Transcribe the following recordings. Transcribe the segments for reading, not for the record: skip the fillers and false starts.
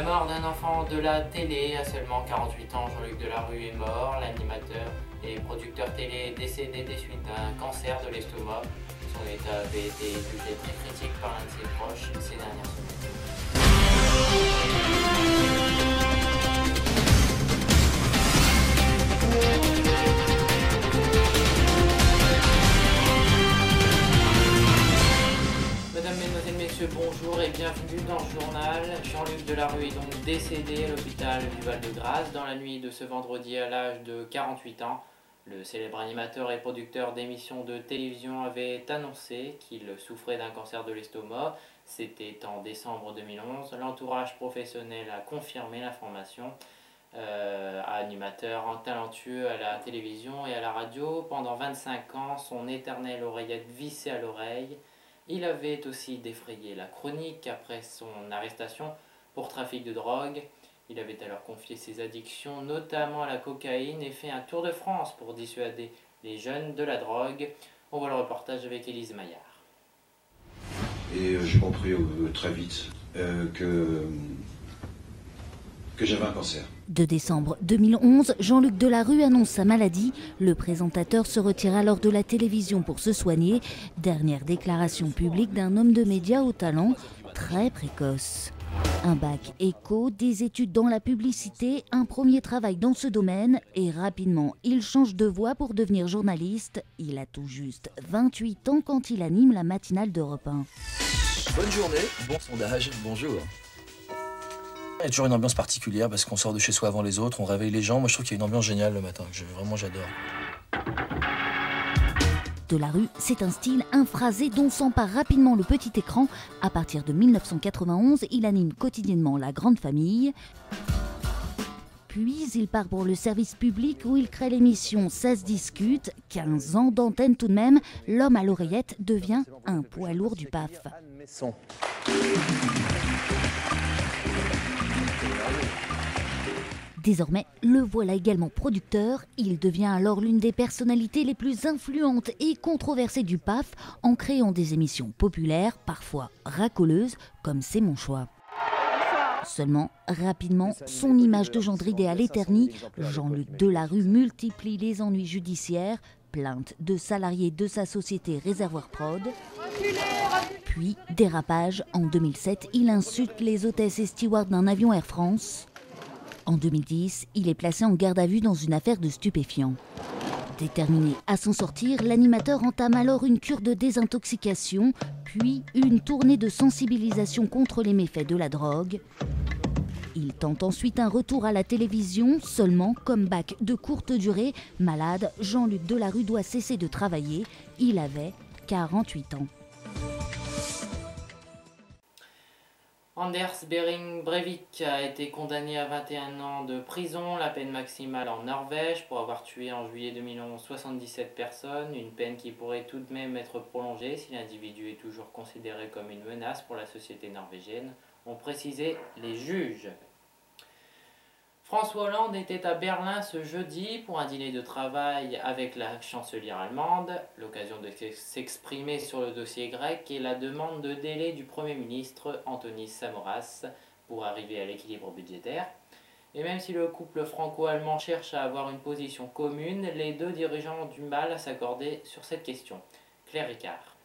mort d'un enfant de la télé à seulement 48 ans, Jean-Luc Delarue est mort. L'animateur et producteur télé est décédé des suites d'un cancer de l'estomac. Son état avait été jugé très critique par l'un de ses proches ces dernières semaines. Mesdames, Mesdemoiselles, Messieurs, bonjour et bienvenue dans ce journal. Jean-Luc Delarue est donc décédé à l'hôpital du Val-de-Grâce dans la nuit de ce vendredi à l'âge de 48 ans. Le célèbre animateur et producteur d'émissions de télévision avait annoncé qu'il souffrait d'un cancer de l'estomac. C'était en décembre 2011. L'entourage professionnel a confirmé l'information. Animateur talentueux à la télévision et à la radio, pendant 25 ans, son éternelle oreillette vissée à l'oreille. Il avait aussi défrayé la chronique après son arrestation pour trafic de drogue. Il avait alors confié ses addictions, notamment à la cocaïne, et fait un tour de France pour dissuader les jeunes de la drogue. On voit le reportage avec Élise Maillard. Et j'ai compris très vite que j'avais un cancer. 2 décembre 2011, Jean-Luc Delarue annonce sa maladie. Le présentateur se retire alors de la télévision pour se soigner. Dernière déclaration publique d'un homme de médias au talent très précoce. Un bac éco, des études dans la publicité, un premier travail dans ce domaine et rapidement, il change de voie pour devenir journaliste. Il a tout juste 28 ans quand il anime la matinale d'Europe 1. Bonne journée, bon sondage, bonjour. Il y a toujours une ambiance particulière parce qu'on sort de chez soi avant les autres, on réveille les gens. Moi je trouve qu'il y a une ambiance géniale le matin, que j'adore. Delarue, c'est un style, un phrasé dont s'empare rapidement le petit écran. À partir de 1991, il anime quotidiennement La Grande Famille. Puis il part pour le service public où il crée l'émission Ça se discute. 15 ans d'antenne tout de même, l'homme à l'oreillette devient un poids lourd du PAF. Désormais, le voilà également producteur. Il devient alors l'une des personnalités les plus influentes et controversées du PAF en créant des émissions populaires, parfois racoleuses, comme C'est mon choix. Seulement, rapidement, son image de gendre idéal est ternie. Jean-Luc Delarue multiplie les ennuis judiciaires, plaintes de salariés de sa société Réservoir Prod. Puis, dérapage. En 2007, il insulte les hôtesses et stewards d'un avion Air France. En 2010, il est placé en garde à vue dans une affaire de stupéfiants. Déterminé à s'en sortir, l'animateur entame alors une cure de désintoxication, puis une tournée de sensibilisation contre les méfaits de la drogue. Il tente ensuite un retour à la télévision, seulement comeback de courte durée. Malade, Jean-Luc Delarue doit cesser de travailler. Il avait 48 ans. Anders Behring Breivik a été condamné à 21 ans de prison, la peine maximale en Norvège, pour avoir tué en juillet 2011 77 personnes, une peine qui pourrait tout de même être prolongée si l'individu est toujours considéré comme une menace pour la société norvégienne, ont précisé les juges. François Hollande était à Berlin ce jeudi pour un dîner de travail avec la chancelière allemande, l'occasion de s'exprimer sur le dossier grec et la demande de délai du Premier ministre Antonis Samaras pour arriver à l'équilibre budgétaire. Et même si le couple franco-allemand cherche à avoir une position commune, les deux dirigeants ont du mal à s'accorder sur cette question. Claire Ricard.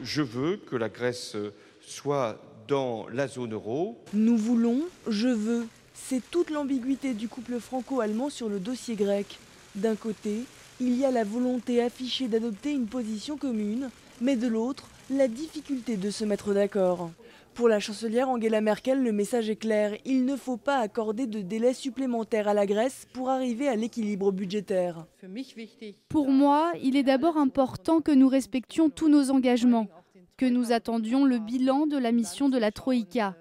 Je veux que la Grèce soit dans la zone euro. Nous voulons, je veux. C'est toute l'ambiguïté du couple franco-allemand sur le dossier grec. D'un côté, il y a la volonté affichée d'adopter une position commune, mais de l'autre, la difficulté de se mettre d'accord. Pour la chancelière Angela Merkel, le message est clair. Il ne faut pas accorder de délai supplémentaire à la Grèce pour arriver à l'équilibre budgétaire. Pour moi, il est d'abord important que nous respections tous nos engagements, que nous attendions le bilan de la mission de la Troïka.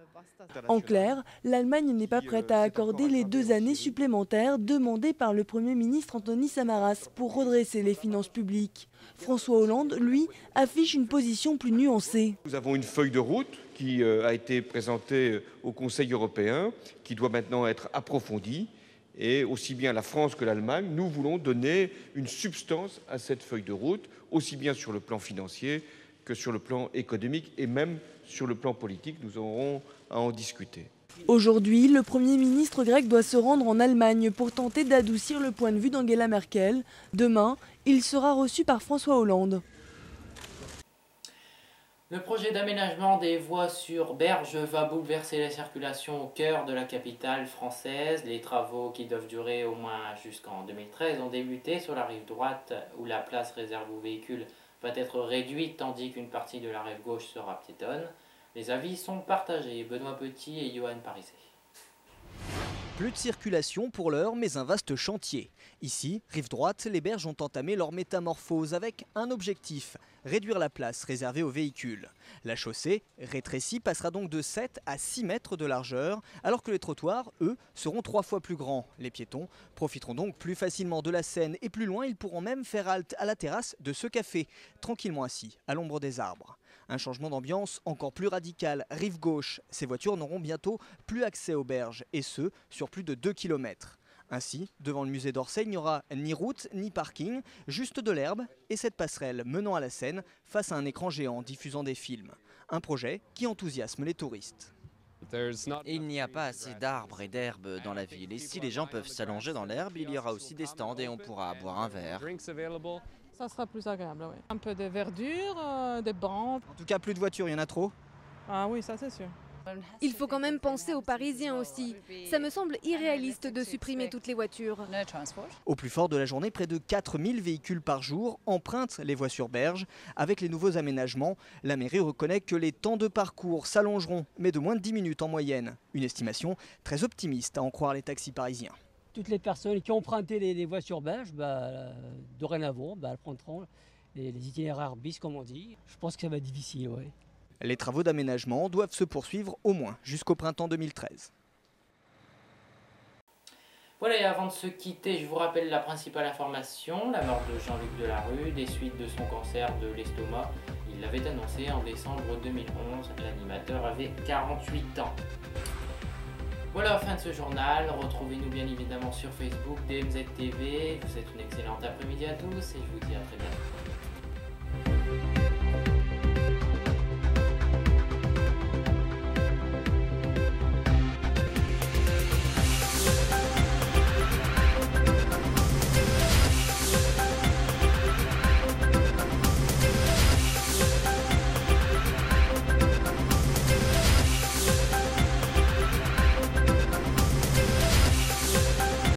En clair, l'Allemagne n'est pas prête à accorder les 2 années supplémentaires demandées par le Premier ministre Antonis Samaras pour redresser les finances publiques. François Hollande, lui, affiche une position plus nuancée. Nous avons une feuille de route qui a été présentée au Conseil européen, qui doit maintenant être approfondie. Et aussi bien la France que l'Allemagne, nous voulons donner une substance à cette feuille de route, aussi bien sur le plan financier que sur le plan économique et même sur le plan politique. Nous aurons à en discuter. Aujourd'hui, le Premier ministre grec doit se rendre en Allemagne pour tenter d'adoucir le point de vue d'Angela Merkel. Demain, il sera reçu par François Hollande. Le projet d'aménagement des voies sur Berge va bouleverser la circulation au cœur de la capitale française. Les travaux, qui doivent durer au moins jusqu'en 2013, ont débuté sur la rive droite où la place réservée aux véhicules va être réduite tandis qu'une partie de la rive gauche sera piétonne. Les avis sont partagés. Benoît Petit et Johan Parisset. Plus de circulation pour l'heure, mais un vaste chantier. Ici, rive droite, les berges ont entamé leur métamorphose avec un objectif, réduire la place réservée aux véhicules. La chaussée, rétrécie, passera donc de 7 à 6 mètres de largeur, alors que les trottoirs, eux, seront 3 fois plus grands. Les piétons profiteront donc plus facilement de la Seine et plus loin, ils pourront même faire halte à la terrasse de ce café, tranquillement assis, à l'ombre des arbres. Un changement d'ambiance encore plus radical, rive gauche. Ces voitures n'auront bientôt plus accès aux berges, et ce, sur plus de 2 km. Ainsi, devant le musée d'Orsay, il n'y aura ni route ni parking, juste de l'herbe et cette passerelle menant à la Seine face à un écran géant diffusant des films. Un projet qui enthousiasme les touristes. Il n'y a pas assez d'arbres et d'herbes dans la ville, et si les gens peuvent s'allonger dans l'herbe, il y aura aussi des stands et on pourra boire un verre. Ça sera plus agréable, oui. Un peu de verdure, des bancs. En tout cas, plus de voitures, il y en a trop? Ah oui, ça c'est sûr. Il faut quand même penser aux Parisiens aussi. Ça me semble irréaliste de supprimer toutes les voitures. Au plus fort de la journée, près de 4000 véhicules par jour empruntent les voies sur berge. Avec les nouveaux aménagements, la mairie reconnaît que les temps de parcours s'allongeront, mais de moins de 10 minutes en moyenne. Une estimation très optimiste à en croire les taxis parisiens. Toutes les personnes qui ont emprunté les voies sur berge, dorénavant, elles prendront les itinéraires bis, comme on dit. Je pense que ça va être difficile, oui. Les travaux d'aménagement doivent se poursuivre au moins jusqu'au printemps 2013. Voilà, et avant de se quitter, je vous rappelle la principale information, la mort de Jean-Luc Delarue, des suites de son cancer de l'estomac. Il l'avait annoncé en décembre 2011, l'animateur avait 48 ans. Voilà, fin de ce journal. Retrouvez-nous bien évidemment sur Facebook, DMZ TV. Je vous souhaite une excellente après-midi à tous et je vous dis à très bientôt.